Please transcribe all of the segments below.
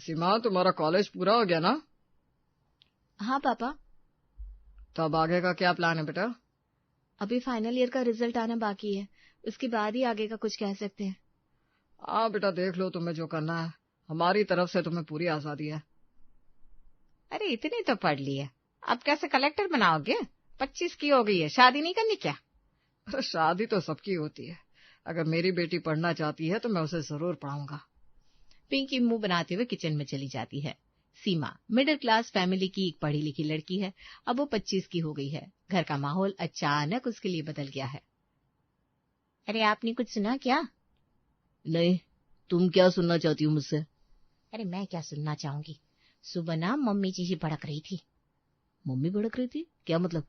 सीमा, तुम्हारा कॉलेज पूरा हो गया ना? हाँ पापा। तो अब आगे का क्या प्लान है बेटा? अभी फाइनल ईयर का रिजल्ट आना बाकी है, उसके बाद ही आगे का कुछ कह सकते हैं। हाँ बेटा, देख लो तुम्हें जो करना है, हमारी तरफ से तुम्हें पूरी आजादी है। अरे इतनी तो पढ़ ली है, अब कैसे कलेक्टर बनाओगे? 25 की हो गई है, शादी नहीं करनी क्या? अरे शादी तो सबकी होती है, अगर मेरी बेटी पढ़ना चाहती है तो मैं उसे जरूर पढ़ाऊंगा। पिंकी मुंह बनाते हुए किचन में चली जाती है। सीमा मिडिल क्लास फैमिली की एक पढ़ी लिखी लड़की है, अब वो 25 की हो गई है। घर का माहौल अचानक उसके लिए बदल गया है। अरे आपने कुछ सुना क्या? नहीं, तुम क्या सुनना चाहती हो मुझसे? अरे मैं क्या सुनना चाहूंगी, सुबह ना मम्मी जी ही भड़क रही थी। मम्मी भड़क रही थी? क्या मतलब,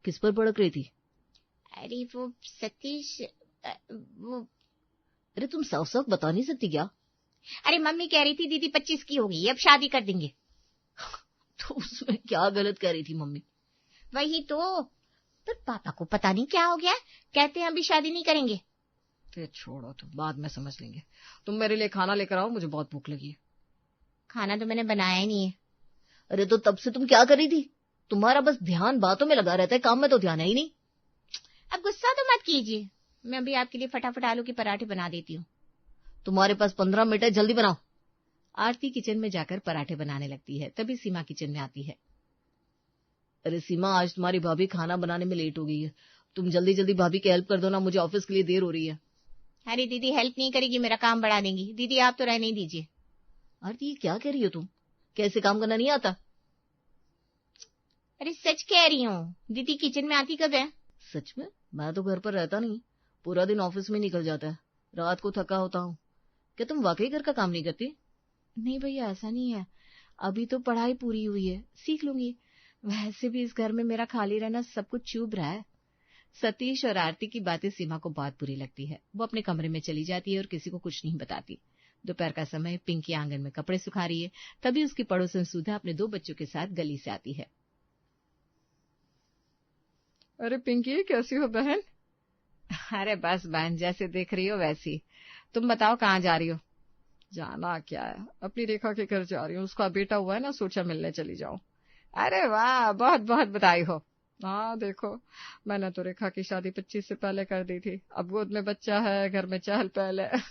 किस पर भड़क रही थी? अरे वो सतीश, वो अरे तुम साफ साफ बता नहीं सकती क्या? अरे मम्मी कह रही थी दीदी 25 की हो गई, अब शादी कर देंगे। तो उसमें क्या गलत कह रही थी मम्मी? वही तो, पर पापा को पता नहीं क्या हो गया, कहते हैं अभी शादी नहीं करेंगे। तो छोड़ो, तुम बाद में समझ लेंगे। तुम मेरे लिए खाना लेकर आओ, मुझे बहुत भूख लगी है। खाना तो मैंने बनाया ही नहीं है। अरे तो तब से तुम क्या कर रही थी? तुम्हारा बस ध्यान बातों में लगा रहता है, काम में तो ध्यान है ही नहीं। अब गुस्सा तो मत कीजिए, मैं अभी आपके लिए फटाफट आलू के पराठे बना देती हूँ। तुम्हारे पास 15 मिनट है, जल्दी बनाओ। आरती किचन में जाकर पराठे बनाने लगती है, तभी सीमा किचन में आती है। अरे सीमा, आज तुम्हारी भाभी खाना बनाने में लेट हो गई है, तुम जल्दी जल्दी भाभी की हेल्प कर दो ना, मुझे ऑफिस के लिए देर हो रही है। अरे दीदी हेल्प नहीं करेगी, मेरा काम बढ़ा देंगी। दीदी आप तो रहने ही दीजिए। आरती ये क्या कह रही हो तुम? कैसे काम करना नहीं आता? अरे सच कह रही हूँ, दीदी किचन में आती कब है? सच में? मैं तो घर पर रहता नहीं, पूरा दिन ऑफिस में निकल जाता है, रात को थका होता हूँ। क्या तुम वाकई घर का काम नहीं करती? नहीं भैया, ऐसा नहीं है, अभी तो पढ़ाई पूरी हुई है, सीख लूंगी। वैसे भी इस घर में मेरा खाली रहना सब कुछ चुभ रहा है। सतीश और आरती की बातें सीमा को बहुत बुरी लगती है। वो अपने कमरे में चली जाती है और किसी को कुछ नहीं बताती। दोपहर का समय, पिंकी आंगन में कपड़े सुखा रही है, तभी उसकी पड़ोसन सुधा अपने 2 बच्चों के साथ गली से आती है। अरे पिंकी, कैसी हो बहन? अरे बस बहन, जैसे देख रही हो वैसी। तुम बताओ कहाँ जा रही हो? जाना क्या है, अपनी रेखा के घर जा रही हूँ, उसका बेटा हुआ है ना, सोचा मिलने चली जाऊं। अरे वाह, बहुत बहुत बधाई हो। हाँ देखो, मैंने तो रेखा की शादी 25 से पहले कर दी थी, अब गोद में बच्चा है, घर में चहल पहल है।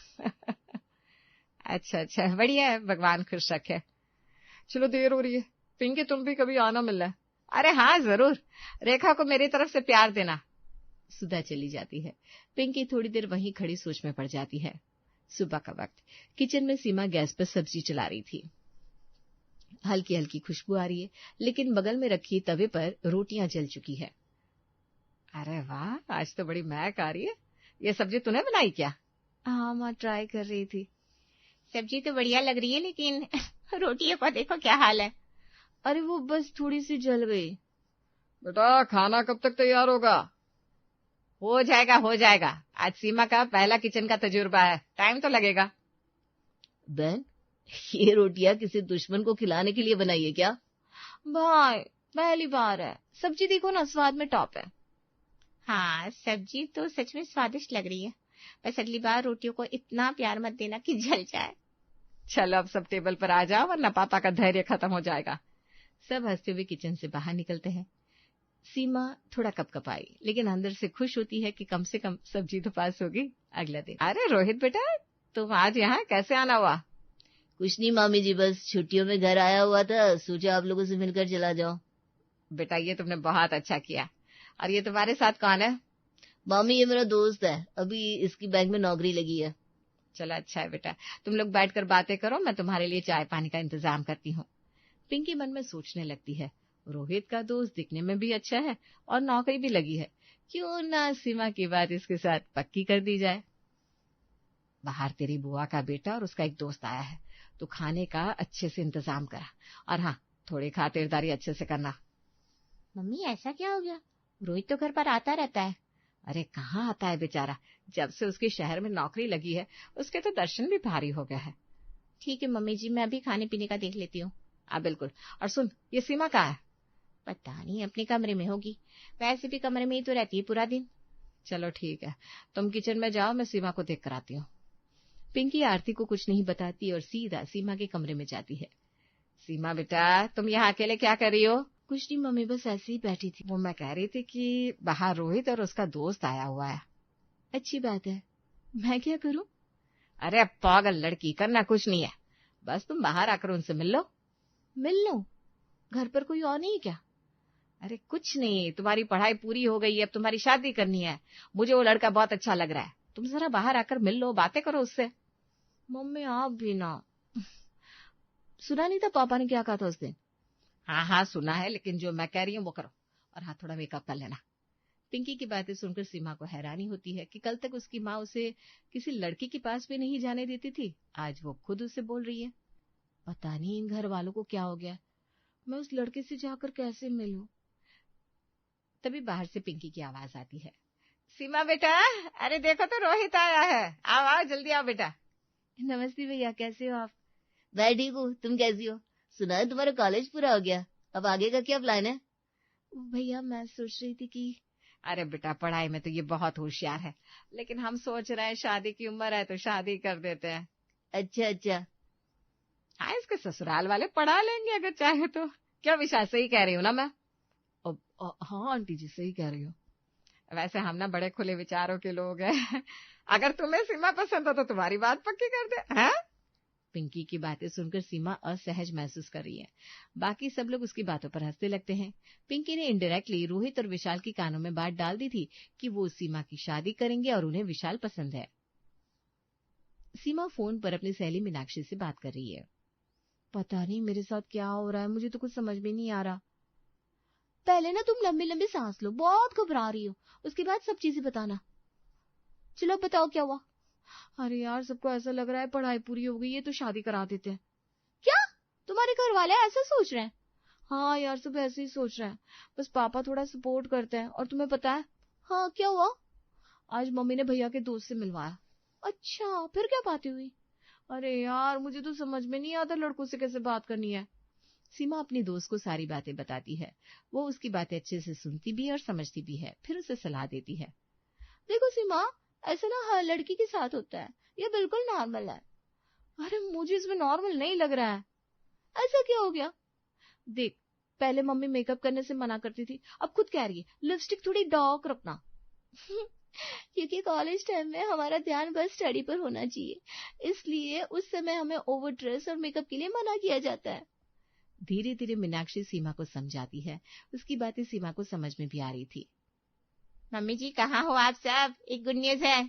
अच्छा अच्छा, बढ़िया है, भगवान खुश रखे। चलो देर हो रही है, पिंकी तुम भी कभी आना मिलना है। अरे हाँ जरूर, रेखा को मेरी तरफ से प्यार देना। सुधा चली जाती है। पिंकी थोड़ी देर वहीं खड़ी सोच में पड़ जाती है। सुबह का वक्त, किचन में सीमा गैस पर सब्जी चला रही थी। हल्की हल्की खुशबू आ रही है, लेकिन बगल में रखी तवे पर रोटियां जल चुकी है। अरे वाह, आज तो बड़ी महक आ रही है। ये सब्जी तूने बनाई क्या? हाँ माँ, ट्राई कर रही थी। सब्जी तो बढ़िया लग रही है, लेकिन रोटियों का देखो क्या हाल है। अरे वो बस थोड़ी सी जल गई। बेटा खाना कब तक तैयार होगा? हो जाएगा हो जाएगा, आज सीमा का पहला किचन का तजुर्बा है, टाइम तो लगेगा। बहन, ये रोटियां किसी दुश्मन को खिलाने के लिए बनाई है क्या? भाई पहली बार है, सब्जी देखो ना, स्वाद में टॉप है। हाँ सब्जी तो सच में स्वादिष्ट लग रही है, बस अगली बार रोटियों को इतना प्यार मत देना कि जल जाए। चलो अब सब टेबल पर आ जाओ, वरना पापा का धैर्य खत्म हो जाएगा। सब हंसते हुए किचन से बाहर निकलते हैं। सीमा थोड़ा कपकपाई, लेकिन अंदर से खुश होती है कि कम से कम सब्जी तो पास होगी। अगला दिन। अरे रोहित बेटा, तुम आज यहाँ कैसे आना हुआ? कुछ नहीं मामी जी, बस छुट्टियों में घर आया हुआ था, सोचा आप लोगों से मिलकर चला जाओ। बेटा ये तुमने बहुत अच्छा किया। और ये तुम्हारे साथ कौन है? मामी ये मेरा दोस्त है, अभी इसकी बैंक में नौकरी लगी है। चलो अच्छा है बेटा, तुम लोग बैठकर बातें करो, मैं तुम्हारे लिए चाय पानी का इंतजाम करती हूँ। पिंकी मन में सोचने लगती है, रोहित का दोस्त दिखने में भी अच्छा है और नौकरी भी लगी है, क्यों ना सीमा की बात इसके साथ पक्की कर दी जाए। बाहर तेरी बुआ का बेटा और उसका एक दोस्त आया है, तो खाने का अच्छे से इंतजाम करा, और हाँ थोड़ी खातिरदारी अच्छे से करना। मम्मी ऐसा क्या हो गया? रोहित तो घर पर आता रहता है। अरे कहाँ आता है बेचारा, जब से उसके शहर में नौकरी लगी है उसके तो दर्शन भी भारी हो गया है। ठीक है मम्मी जी, मैं अभी खाने पीने का देख लेती हूँ। बिल्कुल। और सुन, ये सीमा कहाँ है? पता नहीं, अपने कमरे में होगी, वैसे भी कमरे में ही तो रहती है पूरा दिन। चलो ठीक है, तुम किचन में जाओ, मैं सीमा को देख कर आती हूँ। पिंकी आरती को कुछ नहीं बताती और सीधा सीमा के कमरे में जाती है। सीमा बेटा, तुम यहाँ अकेले क्या कर रही हो? कुछ नहीं मम्मी, बस ऐसे ही बैठी थी। वो मैं कह रही थी कि बाहर रोहित और उसका दोस्त आया हुआ है। अच्छी बात है, मैं क्या करूं? अरे पागल लड़की, करना कुछ नहीं है, बस तुम बाहर आकर उनसे मिल लो। मिल लो? घर पर कोई और नहीं क्या? अरे कुछ नहीं, तुम्हारी पढ़ाई पूरी हो गई है, अब तुम्हारी शादी करनी है। मुझे वो लड़का बहुत अच्छा लग रहा है, तुम जरा बाहर आकर मिल लो, बातें करो उससे। मम्मी आप भी ना। सुना नहीं था पापा ने क्या कहा था उस दिन? हाँ सुना है, लेकिन जो मैं कह रही हूँ वो करो, और हाँ थोड़ा मेकअप कर लेना। पिंकी की बातें सुनकर सीमा को हैरानी होती है कि कल तक उसकी माँ उसे किसी लड़की के पास भी नहीं जाने देती थी, आज वो खुद उसे बोल रही है। पता नहीं इन घर वालों को क्या हो गया, मैं उस लड़के से जाकर कैसे मिलूं? तभी बाहर से पिंकी की आवाज आती है। सीमा बेटा, अरे देखो तो रोहित आया है, आओ आओ जल्दी आओ बेटा। नमस्ते भैया, कैसे हो आप? मैं ठीक हूँ, तुम कैसी हो? सुना है तुम्हारा कॉलेज पूरा हो गया, अब आगे का क्या प्लान है? भैया मैं सोच रही थी कि अरे बेटा, पढ़ाई में तो ये बहुत होशियार है, लेकिन हम सोच रहे हैं शादी की उम्र है तो शादी कर देते हैं। अच्छा। हाँ, इसके ससुराल वाले पढ़ा लेंगे अगर चाहे तो। क्या विशाल, सही कह रही हूँ ना मैं? हाँ आंटी जी सही कह रही हो। वैसे हम ना बड़े खुले विचारों के लोग हैं। अगर तुम्हें सीमा पसंद हो तो तुम्हारी बात पक्की कर दे। हैं? पिंकी की बातें सुनकर सीमा असहज महसूस कर रही है। बाकी सब लोग उसकी बातों पर हंसने लगते हैं। पिंकी ने इनडायरेक्टली रोहित और विशाल की कानों में बात डाल दी थी कि वो सीमा की शादी करेंगे और उन्हें विशाल पसंद है। सीमा फोन पर अपनी सहेली मीनाक्षी से बात कर रही है। पता नहीं मेरे साथ क्या हो रहा है, मुझे तो कुछ समझ में नहीं आ रहा। पहले ना तुम लंबी लंबी सांस लो, बहुत घबरा रही हो, उसके बाद सब चीजें बताना। चलो बताओ क्या हुआ? अरे यार, सबको ऐसा लग रहा है पढ़ाई पूरी हो गई है तो शादी करा देते हैं। क्या तुम्हारे घर वाले ऐसा सोच रहे हैं? हाँ यार, सब ऐसे ही सोच रहे हैं, बस पापा थोड़ा सपोर्ट करते हैं। और तुम्हें पता है? हाँ क्या हुआ? आज मम्मी ने भैया के दोस्त से मिलवाया। अच्छा, फिर क्या बातें हुई? अरे यार, मुझे तो समझ में नहीं आता लड़कों से कैसे बात करनी है। सीमा अपनी दोस्त को सारी बातें बताती है। वो उसकी बातें अच्छे से सुनती भी है और समझती भी है, फिर उसे सलाह देती है। देखो सीमा, ऐसा ना हर लड़की के साथ होता है, ये बिल्कुल नॉर्मल है। अरे मुझे इसमें नॉर्मल नहीं लग रहा है। ऐसा क्या हो गया? देख, पहले मम्मी मेकअप करने से मना करती थी, अब खुद कह रही है लिपस्टिक थोड़ी डार्क रखना। क्योंकि कॉलेज टाइम में हमारा ध्यान बस स्टडी पर होना चाहिए, इसलिए उस समय हमें ओवर ड्रेस और मेकअप के लिए मना किया जाता है। धीरे धीरे मीनाक्षी सीमा को समझाती है। उसकी बातें सीमा को समझ में भी आ रही थी। मम्मी जी कहाँ हो आप सब? एक गुड न्यूज है।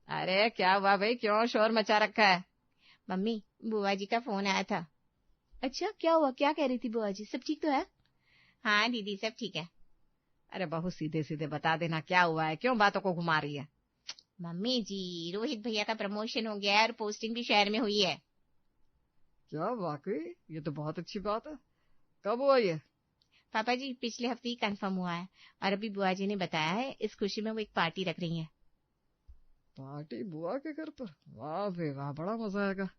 अरे क्या हुआ भाई, क्यों शोर मचा रखा है? मम्मी, बुआ जी का फोन आया था। अच्छा क्या हुआ, क्या कह रही थी बुआ जी? सब ठीक तो है? हाँ दीदी सब ठीक है। अरे बहुत सीधे सीधे बता देना क्या हुआ है, क्यों बातों को घुमा रही है? मम्मी जी, रोहित भैया का प्रमोशन हो गया है और पोस्टिंग भी शहर में हुई है। क्या वाकई? ये तो बहुत अच्छी बात है। कब हुआ ये? पापा जी पिछले हफ्ते ही कंफर्म हुआ है, और अभी बुआ जी ने बताया है इस खुशी में वो एक पार्टी रख रही है। पार्टी बुआ के घर पर? वाह बे वाह, बड़ा मजा आएगा।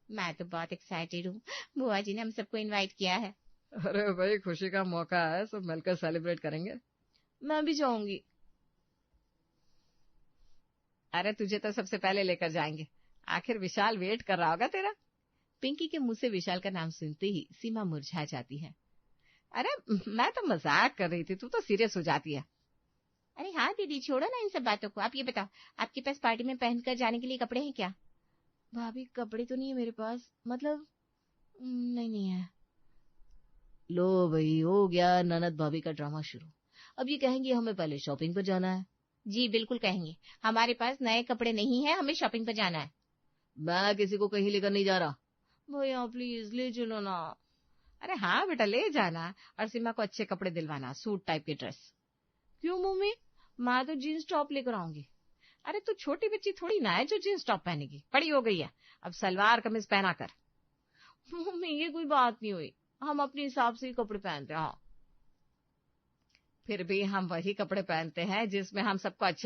मैं तो बहुत एक्साइटेड हूँ, बुआ जी ने हम सबको इनवाइट किया है। अरे भाई, खुशी का मौका है, सब मिलकर सेलिब्रेट करेंगे। मैं भी जाऊंगी। अरे तुझे तो सबसे पहले लेकर जाएंगे, आखिर विशाल वेट कर रहा होगा तेरा। पिंकी के मुंह से विशाल का नाम सुनते ही सीमा मुरझा जाती है। अरे मैं तो मजाक कर रही थी, तू तो सीरियस हो जाती है। अरे हाँ दीदी, छोड़ो ना इन सब बातों को। आप ये बताओ, आपके पास पार्टी में पहनकर जाने के लिए कपड़े हैं क्या? भाभी कपड़े तो नहीं है मेरे पास, मतलब नहीं है। लो भाई, हो गया ननद भाभी का ड्रामा शुरू। अब ये कहेंगे हमें पहले शॉपिंग पर जाना है। जी बिल्कुल कहेंगे, हमारे पास नए कपड़े नहीं है, हमें शॉपिंग पर जाना है। मैं किसी को कहीं लेकर नहीं जा रहा। भैया प्लीज ले चलो ना। अरे हाँ बेटा, ले जाना, और सीमा को अच्छे कपड़े दिलवाना, सूट टाइप की ड्रेस। क्यों मम्मी, मैं तो जीन्स टॉप लेकर आऊंगी। अरे तू छोटी बच्ची थोड़ी ना है जो जींस टॉप पहनेगी, बड़ी हो गई है, अब सलवार कमीज पहना कर। मम्मी ये कोई बात नहीं हुई, हम अपने हिसाब से ही कपड़े पहनते हैं। हाँ, फिर भी हम वही कपड़े पहनते हैं जिसमें हम सबको अच्छे